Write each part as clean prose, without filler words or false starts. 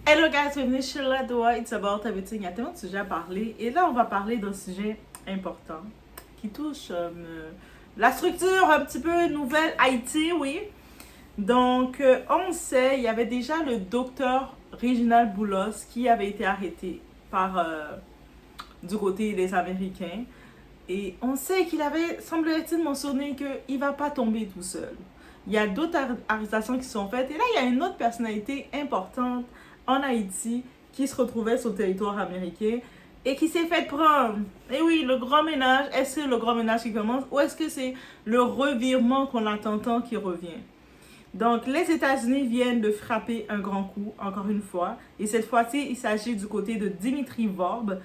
Hello guys, bienvenue chez Ladoa, it's about everything. Il y a tellement de sujets à parler. Et là, on va parler d'un sujet important qui touche la structure un petit peu nouvelle Haïti, oui. Donc, on sait, il y avait déjà le docteur Reginald Boulos qui avait été arrêté par du côté des Américains. Et on sait qu'il avait, semble-t-il, mentionné qu'il ne va pas tomber tout seul. Il y a d'autres arrestations qui sont faites. Et là, il y a une autre personnalité importante en Haïti qui se retrouvait sur le territoire américain et qui s'est fait prendre. Et oui, le grand ménage, est-ce que le grand ménage qui commence ou est-ce que c'est le revirement qu'on attend tant qui revient? Donc, les États-Unis viennent de frapper un grand coup, encore une fois. Et cette fois-ci, il s'agit du côté de Dimitri Vorbe,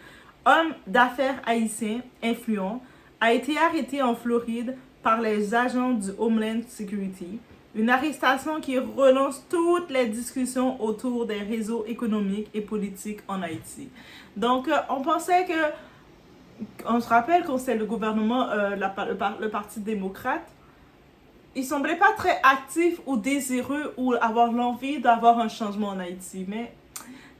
homme d'affaires haïtien influent, a été arrêté en Floride par les agents du Homeland Security. Une arrestation qui relance toutes les discussions autour des réseaux économiques et politiques en Haïti. Donc, on pensait que, on se rappelle quand c'était le gouvernement, le Parti démocrate, il semblait pas très actif ou désireux ou avoir l'envie d'avoir un changement en Haïti. Mais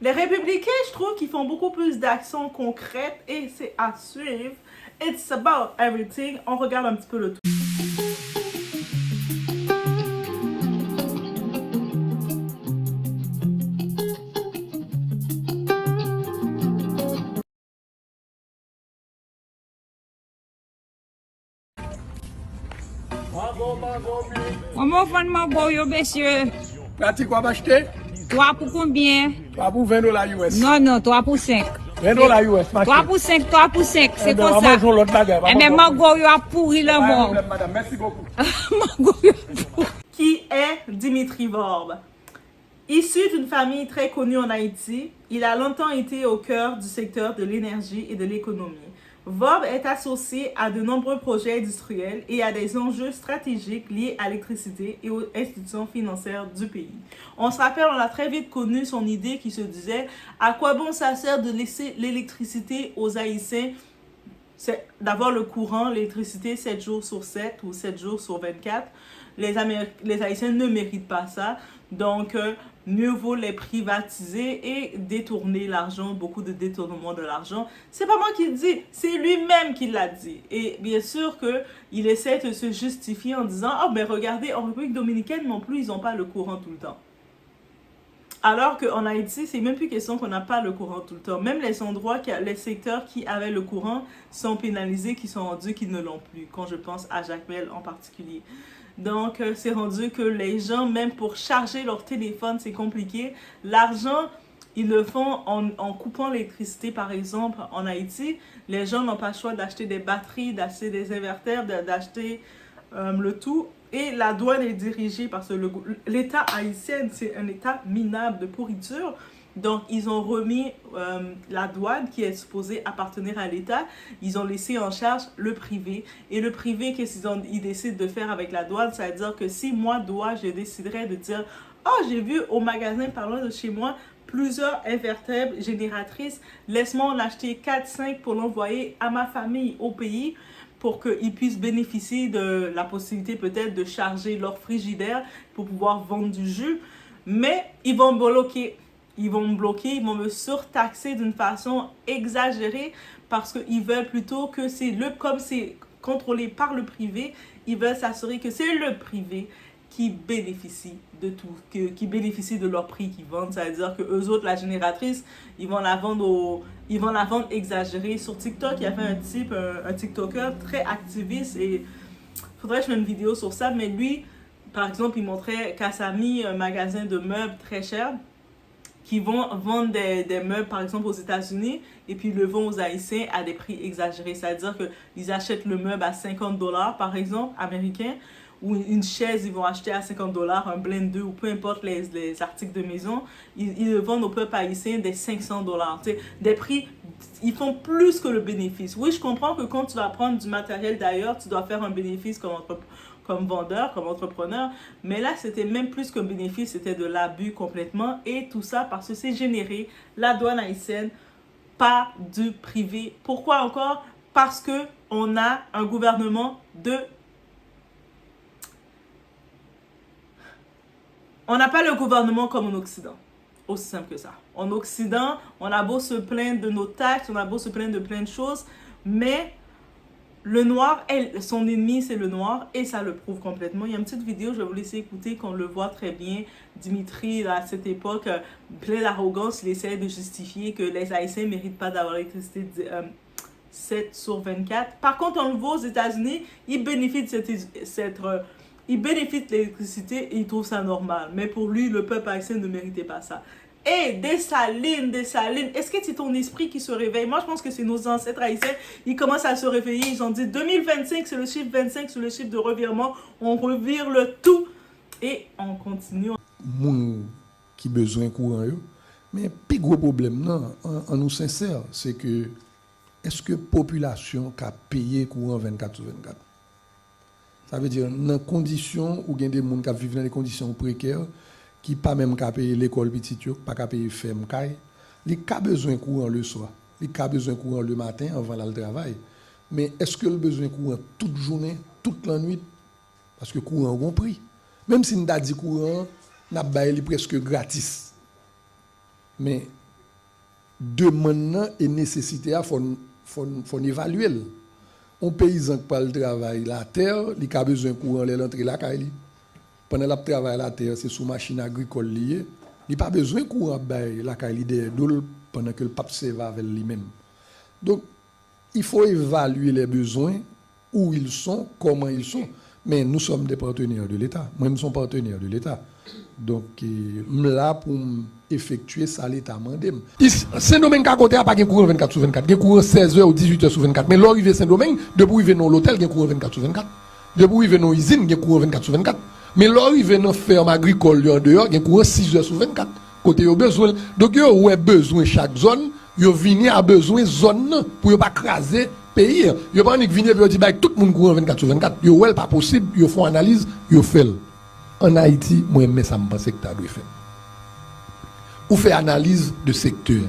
les républicains, je trouve qu'ils font beaucoup plus d'actions concrètes et c'est à suivre. It's about everything. On regarde un petit peu le tout. Comment vous bon yo, monsieur? Pratique quoi acheter? 3 pour combien? 3 pour 20 dollars US. Non, 3 pour 5. 20 dollars US. 3 pour 5, 3 pour 5, c'est comme ça. Mangeons l'autre bagarre. Eh bien, mango yo a pourri le Pas de bon. problème, madame. Merci beaucoup. Mango yo a pourri. Qui est Dimitri Vorbe? Issu d'une famille très connue en Haïti, il a longtemps été au cœur du secteur de l'énergie et de l'économie. Vorbe est associé à de nombreux projets industriels et à des enjeux stratégiques liés à l'électricité et aux institutions financières du pays. On se rappelle, on a très vite connu son idée qui se disait à quoi bon ça sert de laisser l'électricité aux Haïtiens, c'est d'avoir le courant, l'électricité 7 jours sur 7 ou 7 jours sur 24. Les Haïtiens ne méritent pas ça. Donc, mieux vaut les privatiser et détourner l'argent, beaucoup de détournement de l'argent. C'est pas moi qui le dis, c'est lui-même qui l'a dit. Et bien sûr qu'il essaie de se justifier en disant « Oh, ben regardez, en République Dominicaine non plus, ils n'ont pas le courant tout le temps. » Alors qu'en Haïti, c'est même plus question qu'on n'a pas le courant tout le temps. Même les endroits, les secteurs qui avaient le courant sont pénalisés, qui sont rendus qu'ils ne l'ont plus. Quand je pense à Jacmel en particulier. Donc, c'est rendu que les gens, même pour charger leur téléphone, c'est compliqué. L'argent, ils le font en coupant l'électricité, par exemple, en Haïti. Les gens n'ont pas le choix d'acheter des batteries, d'acheter des inverteurs, d'acheter le tout. Et la douane est dirigée parce que l'État haïtien, c'est un État minable de pourriture. Donc, ils ont remis la douane qui est supposée appartenir à l'État. Ils ont laissé en charge le privé. Et le privé, qu'est-ce qu'ils décident de faire avec la douane? Ça veut dire que si moi, je déciderais de dire « Oh, j'ai vu au magasin par loin de chez moi plusieurs inverteurs génératrices. Laisse-moi en acheter 4-5 pour l'envoyer à ma famille au pays. » pour qu'ils puissent bénéficier de la possibilité peut-être de charger leur frigidaire pour pouvoir vendre du jus. Mais ils vont me bloquer. Ils vont me surtaxer d'une façon exagérée parce qu'ils veulent plutôt que comme c'est contrôlé par le privé, ils veulent s'assurer que c'est le privé qui bénéficie de tout, qui bénéficie de leur prix qu'ils vendent. Ça veut dire que eux autres, la génératrice, ils vont la vendre exagérée. Sur TikTok, il y avait un TikToker très activiste et faudrait que je fasse une vidéo sur ça, mais lui, par exemple, il montrait Kasami, un magasin de meubles très cher, qui vont vendre des meubles, par exemple, aux États-Unis, et puis le vendent aux Haïtiens à des prix exagérés. C'est-à-dire qu'ils achètent le meuble à 50 dollars, par exemple, américain, ou une chaise, ils vont acheter à 50 dollars, un blender, ou peu importe les articles de maison, ils le vendent au peuple haïtien des 500 dollars. Des prix, ils font plus que le bénéfice. Oui, je comprends que quand tu vas prendre du matériel d'ailleurs, tu dois faire un bénéfice comme vendeur, comme entrepreneur. Mais là, c'était même plus qu'un bénéfice, c'était de l'abus complètement. Et tout ça parce que c'est généré la douane haïtienne, pas du privé. Pourquoi encore? Parce que on a un gouvernement on n'a pas le gouvernement comme en Occident. Aussi simple que ça. En Occident, on a beau se plaindre de nos taxes, on a beau se plaindre de plein de choses, mais le noir, son ennemi, c'est le noir, et ça le prouve complètement. Il y a une petite vidéo, je vais vous laisser écouter, qu'on le voit très bien. Dimitri, à cette époque, plein d'arrogance, il essaie de justifier que les Haïtiens ne méritent pas d'avoir l'électricité 7/24. Par contre, on le voit aux États-Unis, ils bénéficient de l'électricité et ils trouvent ça normal. Mais pour lui, le peuple haïtien ne méritait pas ça. Et Dessalines, est-ce que c'est ton esprit qui se réveille? Moi, je pense que c'est nos ancêtres haïtiens. Ils commencent à se réveiller. Ils ont dit 2025, c'est le chiffre 25, c'est le chiffre de revirement. On revire le tout et on continue. Moun qui besoin courant yo. Mais plus gros problème non, en nous sincère, c'est que est-ce que population qui a payé courant 24/24? Ça veut dire dans conditions où il y a des gens qui vivent dans des conditions précaires qui pas même qu'à payer l'école petite yo, pas qu'à payer ferme caille, il a besoin de courant le soir, il a besoin de courant le matin avant d'aller au travail. Mais est-ce que le besoin de courant toute journée, toute la nuit? Parce que courant a un prix. Même si on a dit courant, on a baillé presque gratis. Mais demande et nécessité à faut évaluer. Un paysan qui parle de travail la terre, il a besoin de courant l'entrée la caille. Pendant le travail la terre, c'est sous machine agricole liée. Il n'a pas besoin de courant la caille pendant que le pape se va avec lui-même. Donc, il faut évaluer les besoins, où ils sont, comment ils sont. Mais nous sommes des partenaires de l'État. Moi, nous sommes partenaires de l'État. Donc, là, pour effectuer ça, l'État m'a demandé. Saint-Domingue, à côté, n'a pas de courant 24/24. Il y a courant 16h ou 18h/24. Mais l'arrivée Saint-Domingue, depuis qu'il vient dans l'hôtel, il y a courant 24/24. Depuis qu'il vient dans l'usine, il y a courant 24/24. Mais l'arrivée dans la ferme agricole, en dehors, il y a courant 6h/24. Côté, il y a besoin. Donc, il y a besoin chaque zone. Il y a venu à besoin zone pour ne pas craser pays. Il y a pas qui vient et dit tout le monde courant 24/24. Il y a pas possible. Il faut analyse, il fait. En Haïti, moi, je pense que ça doit faire. Ou fait analyse de secteur.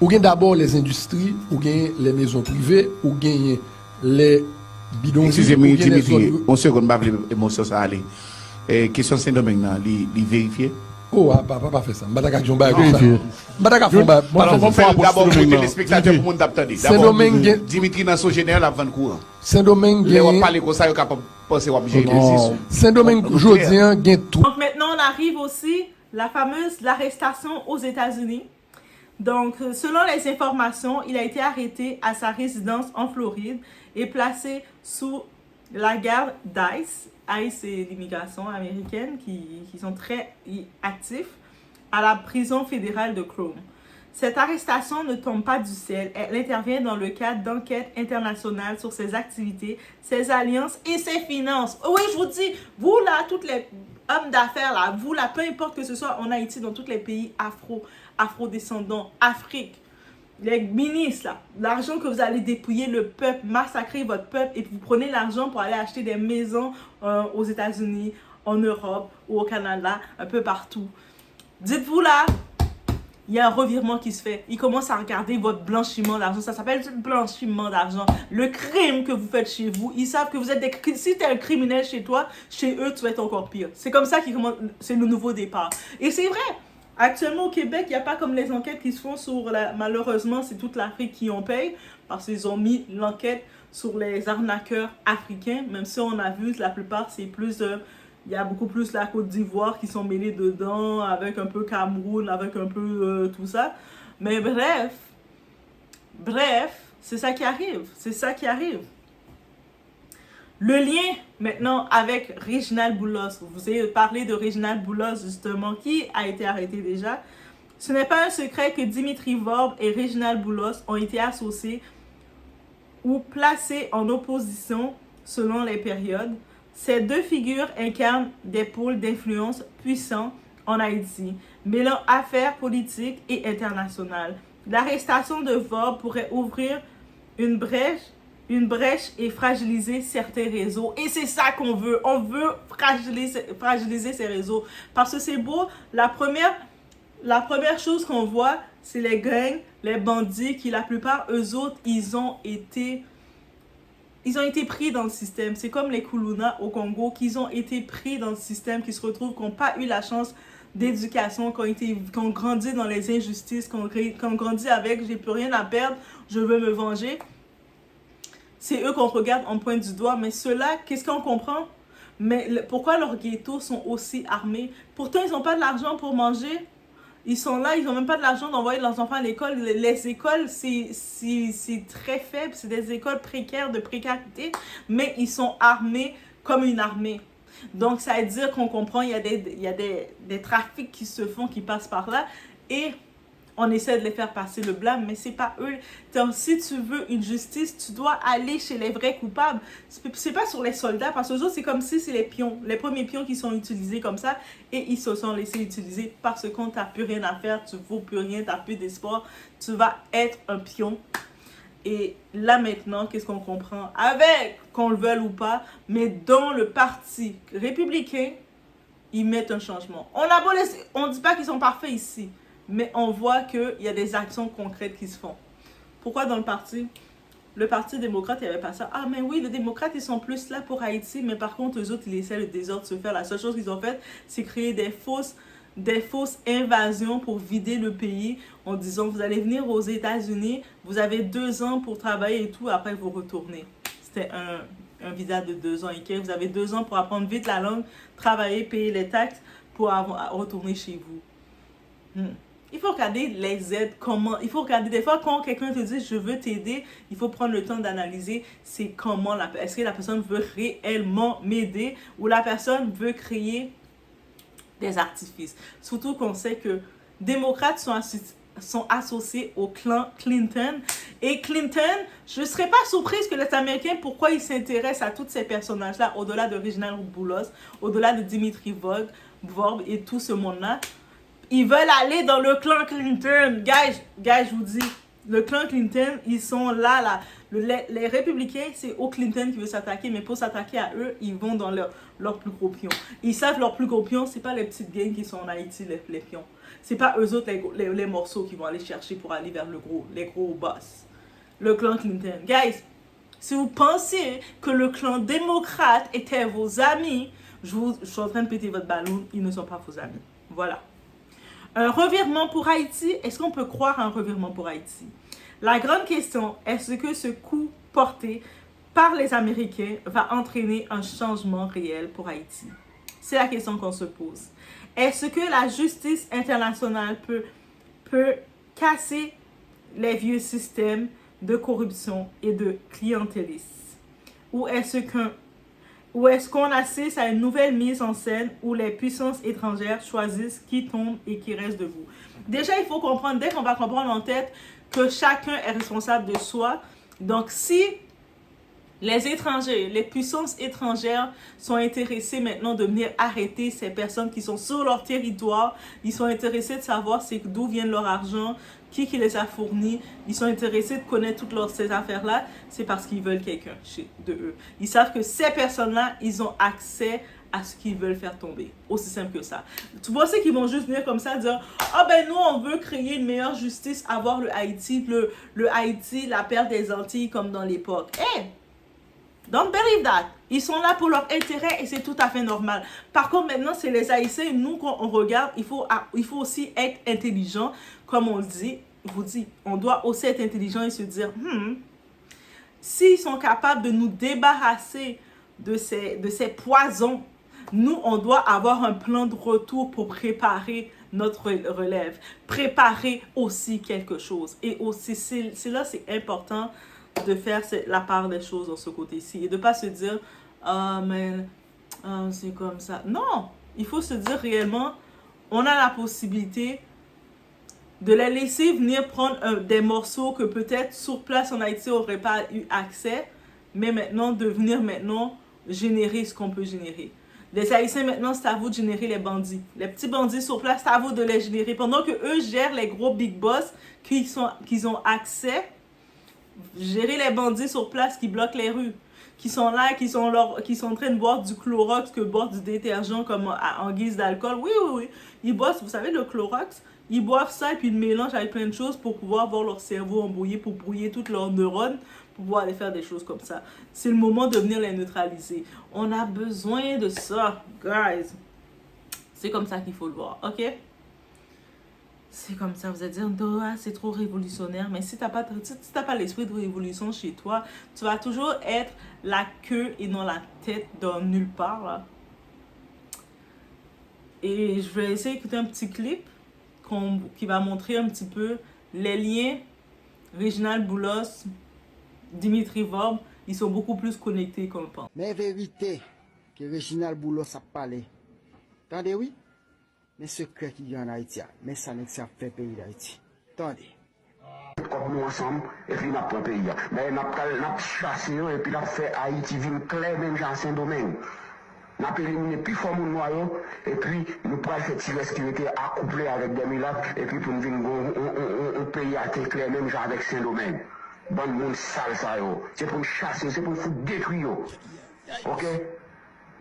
Ou gagne d'abord les industries, ou gagne les maisons privées, ou gagne les bidons. Excusez-moi, Dimitri, on seconde, je vais émotion ça aller. Question Saint-Domingue, il vérifier. Oh, pas fait ça. M'bata ka jomba comme ça. M'bata ka on fait d'abord pour les spectateurs pour monde t'attendre. Saint-Domingue Dimitri dans son général à 20 courant. Saint-Domingue les on parler comme ça, il capable penser ou obligé Saint-Domingue aujourd'hui gagne tout. Donc maintenant on arrive aussi la fameuse l'arrestation aux États-Unis. Donc selon les informations, il a été arrêté à sa résidence en Floride et placé sous la garde d'ICE. ICE, c'est l'immigration américaine qui sont très actifs à la prison fédérale de Chrome. Cette arrestation ne tombe pas du ciel. Elle intervient dans le cadre d'enquêtes internationales sur ses activités, ses alliances et ses finances. Oui, je vous dis, vous là, tous les hommes d'affaires là, vous là, peu importe que ce soit en Haïti, dans tous les pays afro-descendants, Afrique, les ministres là, l'argent que vous allez dépouiller le peuple, massacrer votre peuple et vous prenez l'argent pour aller acheter des maisons aux États-Unis, en Europe ou au Canada, un peu partout. Dites-vous là, il y a un revirement qui se fait. Ils commencent à regarder votre blanchiment d'argent. Ça s'appelle le blanchiment d'argent. Le crime que vous faites chez vous, ils savent que vous êtes si tu es un criminel chez toi, chez eux, tu vas être encore pire. C'est comme ça qu'ils commencent, c'est le nouveau départ. Et c'est vrai. Actuellement au Québec, il n'y a pas comme les enquêtes qui se font sur malheureusement, c'est toute l'Afrique qui en paye parce qu'ils ont mis l'enquête sur les arnaqueurs africains, même si on a vu que la plupart c'est plus il y a beaucoup plus la Côte d'Ivoire qui sont mêlés dedans, avec un peu Cameroun, avec un peu tout ça. Mais bref, c'est ça qui arrive. Le lien maintenant avec Réginald Boulos. Vous avez parlé de Réginald Boulos justement, qui a été arrêté déjà. Ce n'est pas un secret que Dimitri Vorbe et Réginald Boulos ont été associés ou placés en opposition selon les périodes. Ces deux figures incarnent des pôles d'influence puissants en Haïti, mêlant affaires politiques et internationales. L'arrestation de Vorbe pourrait ouvrir une brèche et fragiliser certains réseaux. Et c'est ça qu'on veut. On veut fragiliser ces réseaux. Parce que c'est beau, la première chose qu'on voit, c'est les gangs, les bandits, qui la plupart, eux autres, ils ont été pris dans le système. C'est comme les Kuluna au Congo, qui ont été pris dans le système, qui se retrouvent, qui n'ont pas eu la chance d'éducation, qui ont grandi dans les injustices, qui ont grandi avec « j'ai plus rien à perdre, je veux me venger », c'est eux qu'on regarde en pointe du doigt. Mais ceux-là, qu'est-ce qu'on comprend? Mais pourquoi leurs ghettos sont aussi armés? Pourtant, ils n'ont pas de l'argent pour manger. Ils sont là, ils n'ont même pas de l'argent d'envoyer leurs enfants à l'école. Les écoles, c'est très faible. C'est des écoles précaires, de précarité. Mais ils sont armés comme une armée. Donc, ça veut dire qu'on comprend, il y a des trafics qui se font, qui passent par là. Et on essaie de les faire passer le blâme, mais c'est pas eux. Donc, si tu veux une justice, tu dois aller chez les vrais coupables. C'est pas sur les soldats, parce que eux autres, c'est comme si c'est les pions, les premiers pions qui sont utilisés comme ça, et ils se sont laissés utiliser parce qu'on t'as plus rien à faire, tu vaux plus rien, t'as plus d'espoir, tu vas être un pion. Et là maintenant, qu'est-ce qu'on comprend? Avec, qu'on le veuille ou pas, mais dans le parti républicain, ils mettent un changement. On ne dit pas qu'ils sont parfaits ici, mais on voit qu'il y a des actions concrètes qui se font. Pourquoi dans le parti démocrate, il n'y avait pas ça? Ah, mais oui, les démocrates, ils sont plus là pour Haïti, mais par contre, eux autres, ils essaient le désordre se faire. La seule chose qu'ils ont fait, c'est créer des fausses invasions pour vider le pays en disant, vous allez venir aux États-Unis, vous avez 2 ans pour travailler et tout, après vous retournez. C'était un visa de 2 ans. Et vous avez 2 ans pour apprendre vite la langue, travailler, payer les taxes pour retourner chez vous. Il faut regarder les aides, comment. Il faut regarder des fois quand quelqu'un te dit je veux t'aider, il faut prendre le temps d'analyser c'est comment est-ce que la personne veut réellement m'aider ou la personne veut créer des artifices. Surtout qu'on sait que démocrates sont associés au clan Clinton. Et Clinton, je ne serais pas surprise que les Américains, pourquoi ils s'intéressent à tous ces personnages-là, au-delà de Reginald Boulos, au-delà de Dimitri Vorb et tout ce monde-là. Ils veulent aller dans le clan Clinton. Guys, je vous dis, le clan Clinton, ils sont là. Les républicains, c'est au Clinton qui veut s'attaquer, mais pour s'attaquer à eux, ils vont dans leur plus gros pions. Ils savent leur plus gros pions, c'est pas les petites gangs qui sont en Haïti, les pions. C'est pas eux autres, les morceaux qui vont aller chercher pour aller vers les gros boss. Le clan Clinton. Guys, si vous pensez que le clan démocrate était vos amis, je suis en train de péter votre ballon, ils ne sont pas vos amis. Voilà. Un revirement pour Haïti, est-ce qu'on peut croire à un revirement pour Haïti? La grande question, est-ce que ce coup porté par les Américains va entraîner un changement réel pour Haïti? C'est la question qu'on se pose. Est-ce que la justice internationale peut casser les vieux systèmes de corruption et de clientélisme? Ou est-ce qu'on assiste à une nouvelle mise en scène où les puissances étrangères choisissent qui tombe et qui reste debout? Déjà, il faut comprendre, dès qu'on va comprendre en tête que chacun est responsable de soi. Donc, si les puissances étrangères sont intéressées maintenant de venir arrêter ces personnes qui sont sur leur territoire, ils sont intéressés de savoir d'où vient leur argent, qui les a fournis, ils sont intéressés de connaître toutes ces affaires-là, c'est parce qu'ils veulent quelqu'un de eux. Ils savent que ces personnes-là, ils ont accès à ce qu'ils veulent faire tomber. Aussi simple que ça. Tu vois, c'est qu'ils vont juste venir comme ça dire « Ah ben nous, on veut créer une meilleure justice, avoir le Haïti, le Haïti, la perle des Antilles comme dans l'époque. » Hey! Don't believe that. Ils sont là pour leur intérêt et c'est tout à fait normal. Par contre, maintenant, c'est les Haïtiens. Nous, quand on regarde, il faut aussi être intelligent. Comme on dit, on doit aussi être intelligent et se dire, s'ils sont capables de nous débarrasser de ces poisons, nous, on doit avoir un plan de retour pour préparer notre relève. Préparer aussi quelque chose. Et aussi, c'est important de faire la part des choses dans ce côté-ci et de ne pas se dire c'est comme ça. Non, il faut se dire réellement, on a la possibilité de les laisser venir prendre des morceaux que peut-être sur place en Haïti n'auraient pas eu accès, mais maintenant de venir générer ce qu'on peut générer. Les Haïtiens maintenant, c'est à vous de générer les bandits. Les petits bandits sur place, c'est à vous de les générer. Pendant que eux gèrent les gros big boss qu'ils ont accès, gérer les bandits sur place qui bloquent les rues, qui sont là, qui sont en train de boire du Clorox que boire du détergent comme en guise d'alcool. Oui. Ils boivent, vous savez, le Clorox, ils boivent ça et puis ils le mélangent avec plein de choses pour pouvoir avoir leur cerveau embrouillé, pour brouiller toutes leurs neurones, pour pouvoir aller faire des choses comme ça. C'est le moment de venir les neutraliser. On a besoin de ça, guys. C'est comme ça qu'il faut le voir, ok? C'est comme ça, vous allez dire, Dora, c'est trop révolutionnaire. Mais si tu n'as pas l'esprit de révolution chez toi, tu vas toujours être la queue et non la tête dans nulle part, là. Et je vais essayer d'écouter un petit clip qui va montrer un petit peu les liens. Réginald Boulos, Dimitri Vorbe, ils sont beaucoup plus connectés qu'on le pense. Mais vérité que Réginald Boulos a parlé. Attendez, oui? Mais secret qui y a en Haïti, mais ça n'est que ça fait pays d'Haïti. Attendez. Comme nous ensemble, et puis nous avons un pays. Mais nous avons chassé et puis nous avons fait Haïti ville claire, même dans Saint-Domingue. Nous avons éliminé plus fort mon noyau, et puis nous avons fait tirer ce qui était accouplé avec des miracles, et puis pour nous venir un pays à terre clair, même avec Saint-Domingue. Bon monde sale ça, c'est pour nous chasser, c'est pour nous foutre détruire. Ok?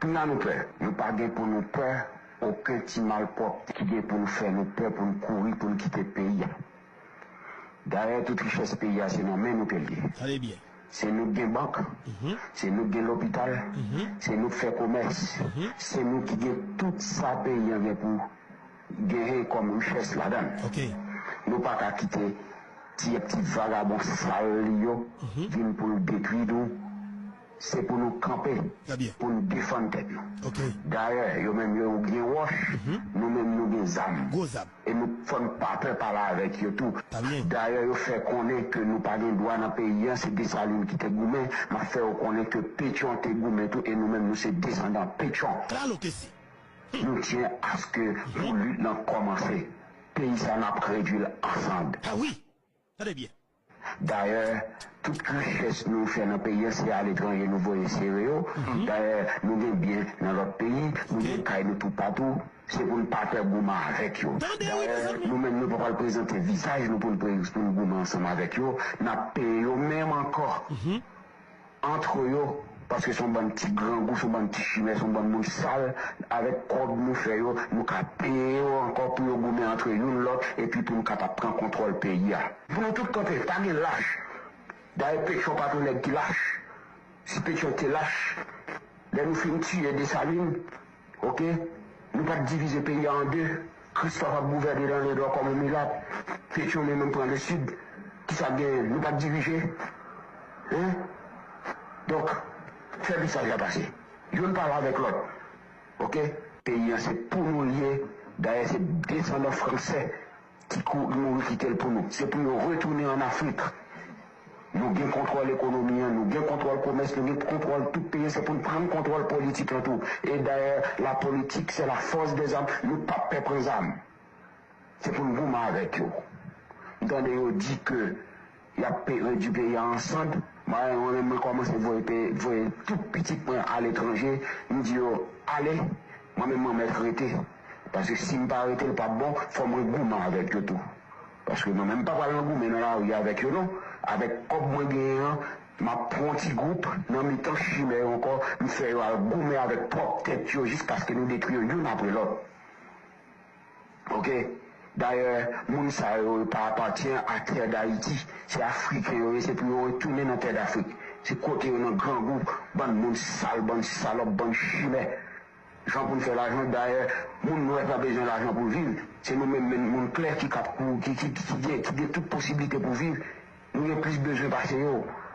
Tout nous nous peur. Nous pas pour nous peur. Aucun petit mal propre qui vient pour nous faire nos peurs, pour nous courir, pour nous quitter le pays. Derrière toute richesse pays, c'est nous mêmes nous qui Allez bien. C'est nous qui banque, c'est nous qui l'hôpital, c'est nous qui faisons commerce, c'est nous qui gagnons tout ça pays pour gagner comme richesse là-dedans. Nous pas qu'à quitter petit vagabond sale, viennent pour nous détruire nous. C'est pour nous camper, pour nous défendre tête. D'ailleurs, nous même nous bien wash, nous même nous des âmes. Et nous ne faisons pas peur par là avec eux tout. D'ailleurs, nous fait connaître que nous pas de droit dans le pays, c'est des salines qui te goumé, mais fait connaître que Pétion te goumé tout, et nous-mêmes nous sommes descendants Pétion. Nous tiens à ce que nous lutte n'a commencé. Pays ça n'a pas réduit ensemble. Ah oui, très bien. D'ailleurs, toute richesse nous fait dans le pays, c'est à l'étranger, nous voyons sérieux. D'ailleurs, nous sommes bien dans notre pays, nous sommes tout partout. C'est pour ne pas faire gourmand avec eux. D'ailleurs, nous-mêmes, nous ne pouvons pas présenter le visage, nous pouvons gourmand ensemble avec eux. Nous payons même encore entre eux, parce que son bon petit grand goût, son bon petit chimère, son bon monde sale, avec quoi nous faisons, nous payons encore pour gourmand entre nous l'autre, et puis pour nous prendre contrôle du pays. Pour nous tout compter, pas de lâche. D'ailleurs, Pétion pas tout le qui lâche. Si Pétion te lâche, là nous finissons tuer des salines, ok? Nous pas diviser le pays en deux. Christophe a gouverné dans les droits comme un miracle. Pétion même prend le sud. Qui ça gagne? Nous pas diriger. Hein? Donc, faire le message à passer. Je ne parle avec l'autre. Ok? Pays, c'est pour nous lier. D'ailleurs, c'est descendants français qui nous quittent pour nous. C'est pour nous retourner en Afrique. Nous gagnons contrôle l'économie, nous gagnons contrôle le commerce, nous gagnons contrôle tout pays, c'est pour nous prendre contrôle politique en tout. Et d'ailleurs, la politique, c'est la force des âmes, nous ne pas perdre les âmes. C'est pour nous goumer avec eux. Dans les on dit que il y a du pays ensemble, moi, on commence à voir tout petit point à l'étranger, nous disons, allez, moi-même, je vais m'arrêter. Parce que si je ne pas arrêter, c'est pas bon, il faut me goumer avec eux tout. Parce que nous même pas parler en goumer dans la rue avec eux, non. Avec comme moi gagnant, ma petit groupe, dans mes temps chimère encore, nous faisons goumer avec propre tête jusqu'à ce que nous détruisions l'une après l'autre. Ok? D'ailleurs, moun sa pas appartient à terre d'Haïti, c'est africain, c'est pour retourner dans la terre d'Afrique. C'est côté un grand groupe, bon moun sale, bon salope, bon chimère. Jean pour nous faire l'argent, d'ailleurs, moun n'aurait pas besoin d'argent pour vivre. C'est nous-mêmes, moun clair qui a toute possibilité pour vivre. Nous avons plus besoin de passer.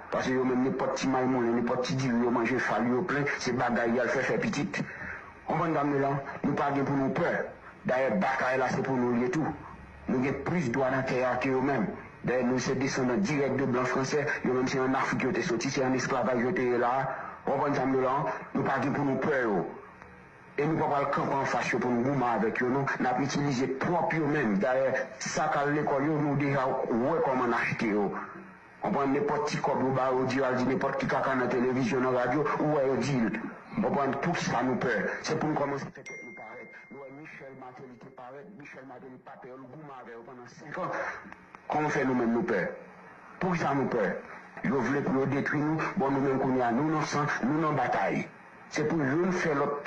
Parce que même les petits maïmons, les petits dilles, ils mangent fallu au plein, c'est bagaille, ils fait petite. On va nous là, nous pas pour nous peur. D'ailleurs, bagaille là, c'est pour nous lier tout. Nous avons plus de droits dans la terre que eux-mêmes. D'ailleurs, nous sommes descendants directs de blancs français, eux-mêmes c'est en Afrique qui ont été sortis, c'est en esclavage qui ont été là. On va nous là, nous pas pour nous peur. Et nous ne pouvons pas le camper en face pour nous goumer avec eux, non. Nous avons utilisé propre eux-mêmes. D'ailleurs, ça qu'à l'école, nous déjà, ouais, comment acheter. On prend n'importe qui comme au bar, on dit n'importe qui caca dans la télévision, dans la radio, ou on dit, on prend tout ça nous peur. C'est pour nous commencer à faire nous paraître. Nous, Michel Matéli qui paraît, Michel Matéli pas peur, le goumer avec eux pendant 5 ans. Comment fait nous-mêmes nous peur? Pour ça nous peur. Ils voulaient pour nous détruire nous, bon, nous-mêmes qu'on y a, nous, nous, en bataille. C'est pour nous faire l'autre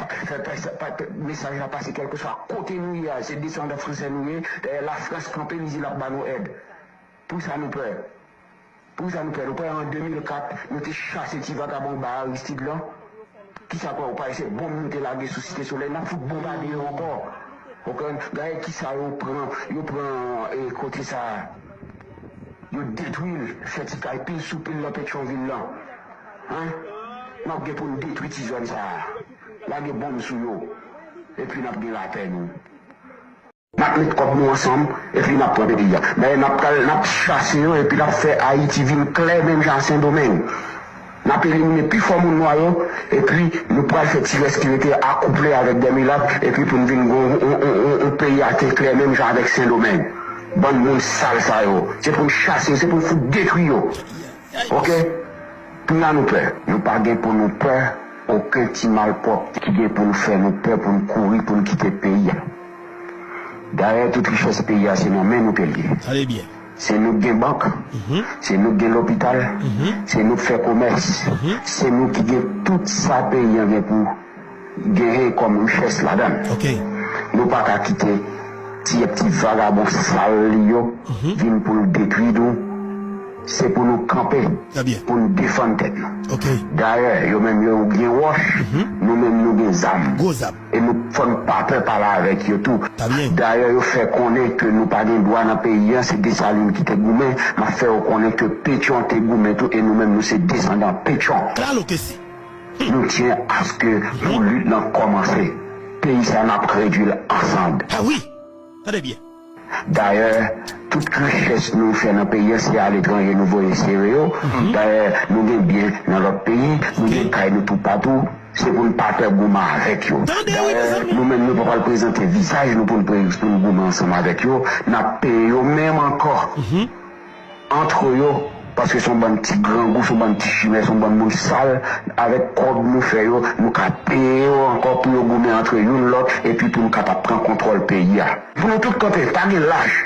message à passer quelque chose à côté nous, c'est descendants français nous, la France campée, nous la bas nous aide. Pour ça nous peur. Pour ça nous peur. Nous peur en 2004, nous avons chassé petit vagabond bar Aristide là. Qui ça quoi, on pas essayer de bomber nous laguer sous Cité Soleil, nous avons bombarder encore. Ok, gars qui ça yo prend et côté ça. Yo détruit fait pile sous pile dans Pétionville là. Hein? N'a pas pour détruire ces zones ça. Là des bombes sous yo. Et puis n'a pas la paix nous. N'a mis comme nous ensemble et puis n'a pas pays. Mais n'a chassé et puis n'a fait Haïti ville claire même Jean Saint-Domingue. N'a éliminé plus fort mon noyau et puis nous prenons faire tirer ce qui était accouplé avec des miracles et puis pour nous venir un pays à terre clair même Jean avec Saint-Domingue. Bon monde sale ça yo. C'est pour nous chasser, c'est pour nous détruire yo. Ok? Puis là nous peur. Nous pas gain pour nous peur. Aucun petit mal propre qui vient pour nous faire nous peur, pour nous courir, pour nous quitter le pays. Derrière toute richesse du pays, c'est nous mêmes nous payer. Allez bien. C'est nous qui banque, c'est nous qui l'hôpital, c'est nous qui fait commerce, c'est nous qui gagnons tout ça pays pour gagner comme richesse là-dedans. Ok. Nous pas qu'à quitter petit vagabond sale yo, viennent pour nous détruire nous. C'est pour nous camper, pour nous défendre tête. Ok. D'ailleurs, yo même yo bien wash, nous même nous bien âmes. Gros âmes. Et nous faisons pas peur par là avec yo tout. D'ailleurs, yo fait connaître que nous pas de droit dans le pays, c'est des salines qui te goumé, m'a fait connaître que Pétion te goumé tout, et nous même nous c'est descendants Pétion. Claro que si. Nous tiens à ce que nous lutte l'en commencer. Pays ça n'a pas réduit ensemble. Ah oui. Très bien. D'ailleurs, toute richesse nous fait dans le pays, c'est à l'étranger, nous voyons sérieux. D'ailleurs, nous gagnons bien dans notre pays, nous gagnons tout partout. C'est pour ne pas faire gourmand avec eux. D'ailleurs, nous-mêmes, nous ne pouvons pas le présenter visage, nous pouvons nous gourmand ensemble avec eux. Nous payons même encore entre eux, parce que son bon petit grand goût, son bon petit chimère, son bon monde sale, avec quoi nous faisons, nous payons encore pour nous gourmand entre eux l'autre, et puis pour nous prendre contrôle du pays. Pour nous tous côtés, pas de lâche.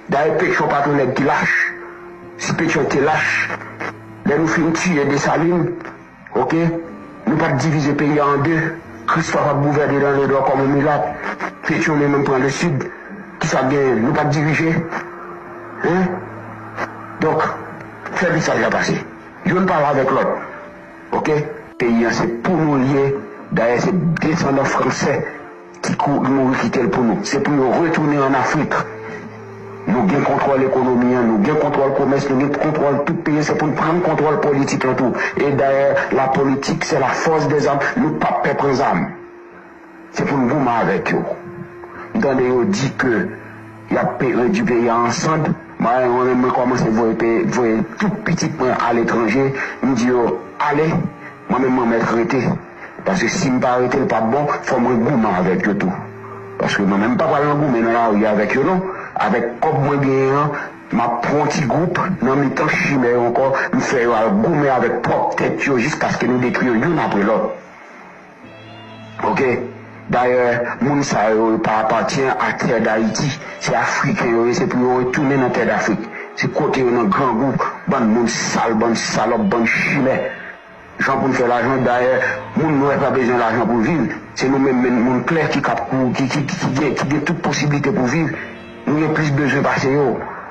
D'ailleurs, Pétion pas tout qui lâche. Si Pétion te lâche, là nous finissons tuer des salines, ok? Nous pas diviser le pays en deux. Christophe a gouverné dans les doigts comme un miracle. Pétion même prend le sud. Qui ça gagne? Nous pas diriger. Hein? Donc, faire du ça déjà passé. Je ne parle avec l'autre. Ok? Pays, c'est pour nous lier. D'ailleurs, c'est descendants français qui nous quitter pour nous. C'est pour nous retourner en Afrique. Nous gagnons contrôle l'économie, nous gagnons contrôle le commerce, nous gagnons contrôle tout pays, c'est pour nous prendre contrôle politique et tout. Et d'ailleurs, la politique, c'est la force des âmes, nous pas perdre les âmes. C'est pour nous goumer avec eux. Dans les on dit que il y a du pays ensemble, moi, on commence à voir tout petit point à l'étranger, nous dit allez, moi-même, je vais m'arrêter. Parce que si je ne pas arrêter, pas bon, il faut me goumer avec eux tout. Parce que moi-même, pas parler en goumer dans la rue avec eux, non. Avec comme moi bien, ma petit groupe, dans mes temps chimère encore, nous faisons goumer avec propre tête jusqu'à ce que nous détruisions l'une après l'autre. Ok? D'ailleurs, moun sa pas appartient à terre d'Haïti, c'est africain, c'est pour retourner dans la terre d'Afrique. C'est côté dans grand groupe, bon moun sale, bon salope, bon chimère. Jean pour nous faire l'argent, d'ailleurs, moun n'aurait pas besoin d'argent pour vivre. C'est nous-mêmes, moun clair qui a toute possibilité pour vivre. Nous avons plus besoin de passer.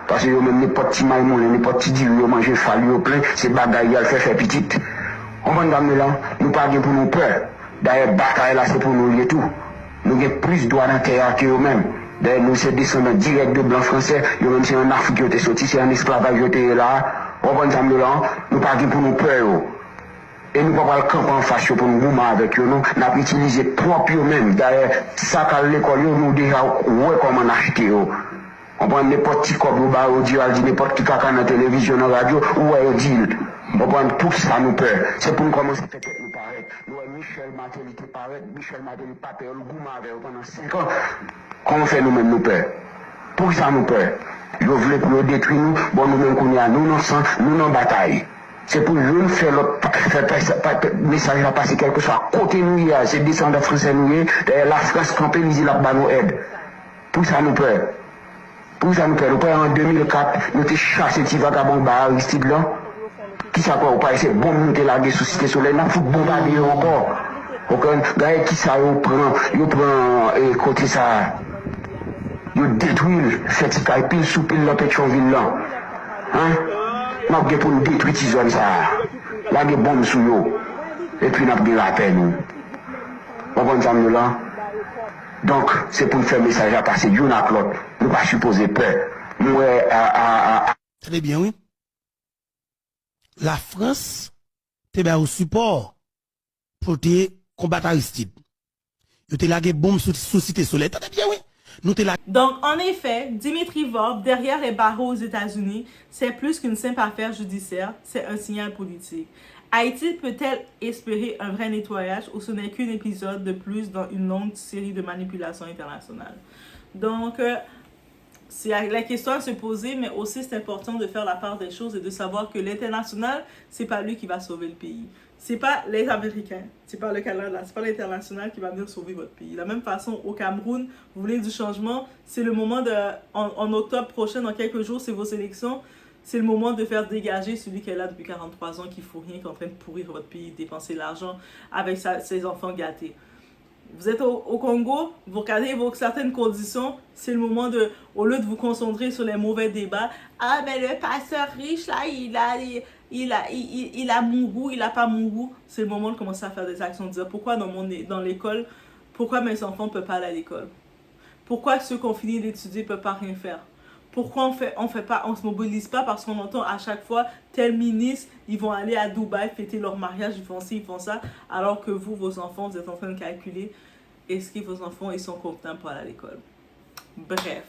Parce que même les petits maïmons, les petits dieux, ils mangent fallu au plein, c'est bagaille, ils fait petite. On va nous là, nous pas pour nous peur. D'ailleurs, bataille là, c'est pour nous lier tout. Nous avons plus de droits dans la terre que eux-mêmes. D'ailleurs, nous sommes descendants directs de blancs français, eux-mêmes c'est en Afrique qui ont été sortis, c'est en esclavage qui ont été là. On va nous là, nous pas pour nous peur. Et nous ne pouvons pas le camper en face pour nous goumer avec eux, non. Nous avons utilisé propre eux-mêmes. D'ailleurs, ça qu'à l'école, nous déjà, ouais, comment acheter. On prend n'importe qui comme au bar, au dit, n'importe qui caca dans la télévision, dans la radio, ou au deal. On prend tout ça nous peur. C'est pour nous commencer à peut-être nous paraître. Nous, Michel Matéli qui paraît, Michel Matéli pas peur, le goût avec pendant 5 ans. Comment fait nous-mêmes nous peur? Pour ça nous peur. Ils veulent pour nous détruire nous, bon nous-mêmes qu'on y a, nous non sang, nous non bataille. C'est pour nous faire l'autre message à passer quelque chose à côté nous, c'est descendants français nous, la France campée, nous là bas nous aide. Pour ça nous peur. Pour ça nous peur. Nous peur en 2004, nous avons chassé petit vagabond à Aristide là. Qui ça quoi, pas c'est bon nous la guerre sous cité soleil, n'a faut bombarder encore. Aucun gars qui ça prend côté ça. Ils détruisent fait pile sous pile dans Pétionville là. Hein? N'a pas pour nous détruire ces zones ça. Là des bombes sous eux. Et puis n'a pas la paix nous. On va nous là. Donc, c'est pour faire message à passer d'une à l'autre. Nous pas supposer peur. Nous, Très bien, oui. La France, te ba au support pour te combattre Aristide. Yo te lage bombe sous cité soleil. Très bien, oui. Nous te la... Donc, en effet, Dimitri Vorbe, derrière les barreaux aux États-Unis, c'est plus qu'une simple affaire judiciaire, c'est un signal politique. Haïti peut-elle espérer un vrai nettoyage ou ce n'est qu'un épisode de plus dans une longue série de manipulations internationales? Donc, c'est la question à se poser, mais aussi c'est important de faire la part des choses et de savoir que l'international, c'est pas lui qui va sauver le pays. C'est pas les Américains, c'est pas le Canada, c'est pas l'international qui va venir sauver votre pays. De la même façon, au Cameroun, vous voulez du changement, c'est le moment en octobre prochain, dans quelques jours, c'est vos élections, c'est le moment de faire dégager celui qui est là depuis 43 ans, qui fout rien, qui est en train de pourrir votre pays, dépenser l'argent avec ses enfants gâtés. Vous êtes au Congo, vous regardez certaines conditions, c'est le moment de, au lieu de vous concentrer sur les mauvais débats, ah mais le pasteur riche là, il a mon goût, il a pas mon goût, c'est le moment de commencer à faire des actions, de dire pourquoi dans l'école, pourquoi mes enfants ne peuvent pas aller à l'école? Pourquoi ceux qui ont fini d'étudier ne peuvent pas rien faire? Pourquoi on se mobilise pas parce qu'on entend à chaque fois tel ministre, ils vont aller à Dubaï fêter leur mariage, ils font ci, ils font ça, alors que vous, vos enfants, vous êtes en train de calculer est-ce que vos enfants ils sont contents pour aller à l'école. Bref,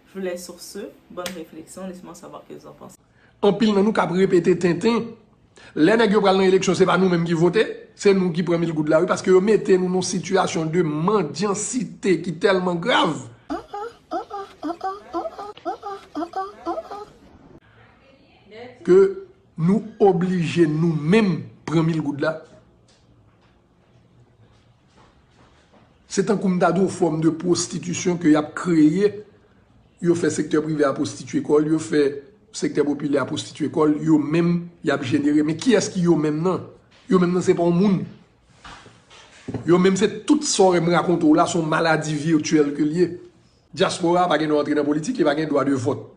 je vous laisse sur ce. Bonne réflexion, laissez-moi savoir ce que vous en pensez. En pile, nous avons répété Tintin. Les nègres qui dans l'élection, ce n'est pas nous-mêmes qui votons, c'est nous qui prenons le goût de la rue parce que nous mettez nous dans une situation de mendiancité qui est tellement grave. Que nous obligeons nous-mêmes prendre le goût de là. C'est un comme forme de prostitution que y a créé. Yo fait secteur privé à prostituer école, yo fait secteur populaire à prostituer école, yo même y a généré. Mais qui est-ce qui yo même non? Yo même non c'est pas un monde. Yo même c'est toute sorte me raconte là son maladie virtuelle que lié. Diaspora pas gain droit entrer dans politique, il pas gain droit de vote.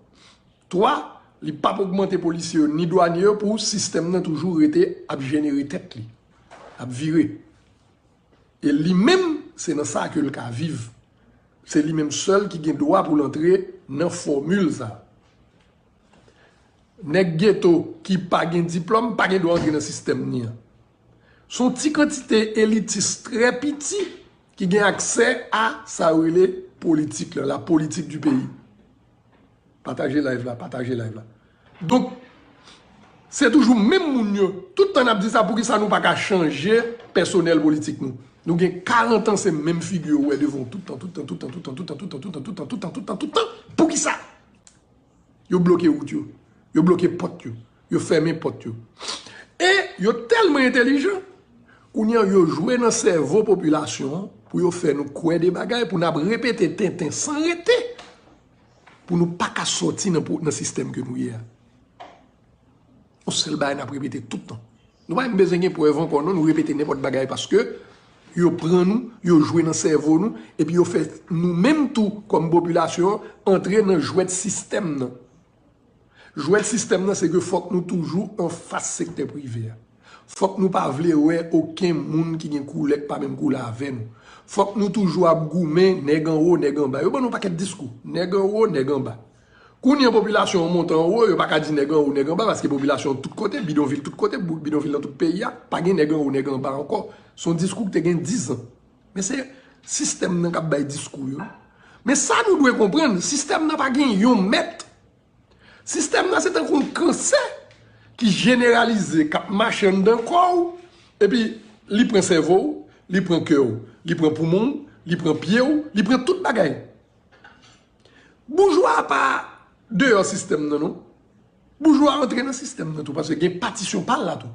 Toi il n'a pas augmenté policiers ni douaniers pour le système n'a toujours été à générer tête, à virer. Et lui-même, c'est dans ça que le cas vive. C'est lui-même seul qui a droit pour l'entrer dans la formule. Nèg ghetto qui n'a pas de diplôme, pas de droit entrer dans le système. Son petit quantité élitiste très petit qui a accès à sa politique, la politique du pays. Partagez live là, partagez live là. Donc, c'est toujours même moun. Tout le temps, on a dit ça pour que ça nous pas changer personnel politique nous. Nous avons 40 ans, c'est même figure où devant tout le temps. Pour qui ça? Yo bloqué route yo. Yo bloqué porte yo. Yo fermé porte yo. Et yo tellement intelligent qu'on yo joué dans le cerveau population pour yo faire nous croire des bagages pour nous répéter Tintin sans arrêter. Pour nous pas sortir dans le système que nous y a. On se le bail n'a répété tout le temps. Nous pas besoin de preuve encore nous répéter n'importe bagaille parce que yo prend nous, yo jouer dans le cerveau nous et puis yo fait nous même tout comme population entrer dans jouet système non. Jouet système c'est que faut que nous toujours en face secteur privé. Faut que nous pas vle ouais aucun monde qui gen couleur pas même couleur avec nous. Faut que nous toujours abgoumer nèg en haut nèg en bas. Yo bon nous pas quel discours, nèg en haut nèg en bas. Quand une population monte en haut, yo pas ka di nèg en haut nèg en bas parce que population de tout côté, bidonville tout côté, bidonville dans tout pays pas gen nèg en haut nèg en bas encore. Son discours te gen 10 ans. Mais c'est système nan ka bay discours yo. Mais ça nous doit comprendre, système n'a pas gen yon maître. Système là c'est un cancer qui généralise cap machin d'un corps et puis il prend cerveau, il prend cœur, il prend poumon, il prend pied, il prend toute bagaille. Bourgeois pas dehors système non. Bourgeois entrer dans système non tout parce que gen partition par là tout.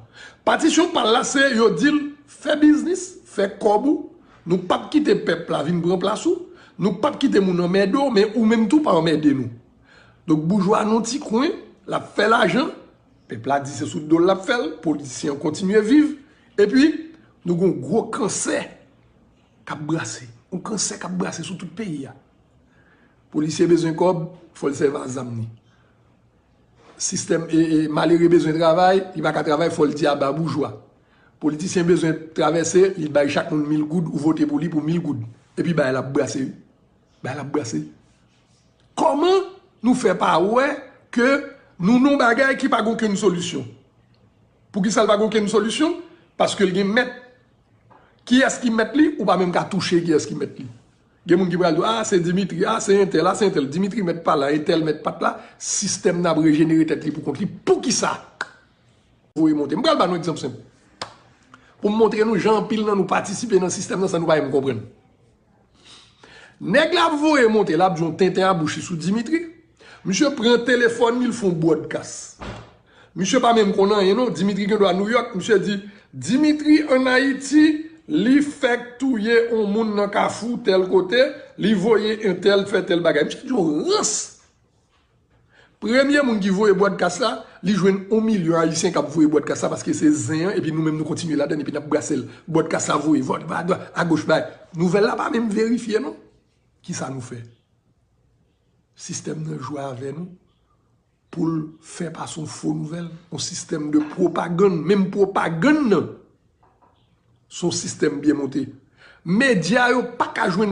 Partition par là c'est yo dit fait business, fait corbeau, nous pas quitter peuple là vinn prendre place ou, nous pas quitter moun en merdo mais ou même tout pas emmerder nous. Donc bourgeois non petit coin, la fait l'argent, peuple a dit c'est sous dos la fait, politiciens continuent à vivre et puis nous avons un gros cancer qui a brassé, un cancer qui a brassé sur tout le pays. Policier besoin cob, faut le servir à zamni. Système et malheureux besoin de travail, il va qu'à travailler, faut le dire à bourgeois. Politicien besoin de traverser, il baille chaque monde 1000 gouttes ou voter pour lui pour 1000 gouttes. Et puis, elle a brassé. Elle a brassé. Comment nous faire pas ouais que nous n'avons pas qui pas aucune solution? Pour qui ça pas aucune solution? Parce que les met qui est-ce qui met lui ou pas même qu'à toucher qui est-ce qui met lui? Il y a des gens qui vont dire ah c'est Dimitri, ah c'est un tel, ah c'est un tel. Dimitri met pas là, un tel met pas là. Système n'a pas régénéré tête pour contre lui. Pour qui ça? Vous voyez monter. Je vais vous donner un exemple simple. Pour montrer nous gens pile nous participer dans le système ça nous pas me comprendre. Nèg la voye monter là, j'ont tintin à boucher sous Dimitri. Monsieur prend téléphone, il font broadcast. Monsieur pas même connaît non, Dimitri qui doit à New York, monsieur dit Dimitri en Haïti, li fait touyer un monde dans Kafou tel côté, li voyer un tel fait tel bagage. Monsieur dit ras. Premier monde qui voye broadcast là, li joine 1 million haïtien qui voye broadcast là parce que c'est zin et puis nous même nous continuer là-dedans et puis n'a brasser broadcast ça voye à gauche bas. Nouvelle là pas même vérifier non. Qui ça nous fait? Système de jouer avec nous pour faire passer une fausse nouvelle, un système de propagande, même propagande, son système bien monté. Média yo pas qu'à jouer